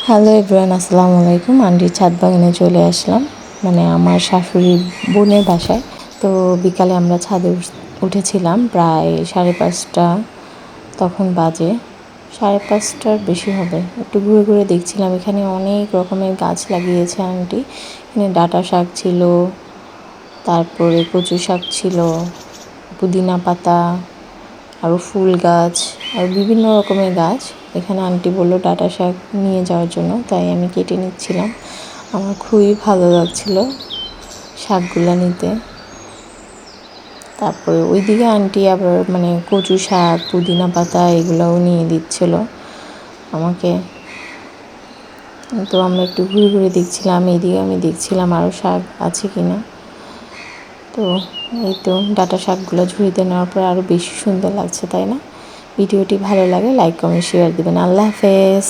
Hello everyone, আসসালামু আলাইকুম। আন্টির ছাদ বাগানে চলে আসলাম, মানে আমার শাশুড়ি বোনের বাসায়। তো বিকালে আমরা ছাদে উঠেছিলাম প্রায় 5:30 তখন বাজে, 5:30টার বেশি হবে। একটু ঘুরে ঘুরে দেখছিলাম, এখানে অনেক রকমের গাছ লাগিয়েছে আন্টি। এখানে ডাঁটা শাক ছিল, তারপরে কচু শাক ছিল, পুদিনা পাতা, আরও ফুল গাছ আর বিভিন্ন রকমের গাছ। এখানে আন্টি বললো ডাঁটা শাক নিয়ে যাওয়ার জন্য, তাই আমি কেটে নিচ্ছিলাম। আমার খুবই ভালো লাগছিল শাকগুলো নিতে। তারপরে ওইদিকে আন্টি আবার মানে কচু শাক, পুদিনা পাতা এগুলোও নিয়ে দিচ্ছিল আমাকে। তো আমরা একটু ঘুরে ঘুরে দেখছিলাম, এইদিকে আমি দেখছিলাম আরও শাক আছে কিনা। তো এই তো ডাঁটা শাকগুলো ঝুড়িতে নেওয়ার পর আরও বেশি সুন্দর লাগছে, তাই না? ভিডিওটি ভালো লাগে লাইক কমেন্ট শেয়ার দেবেন। আল্লাহ হাফেজ।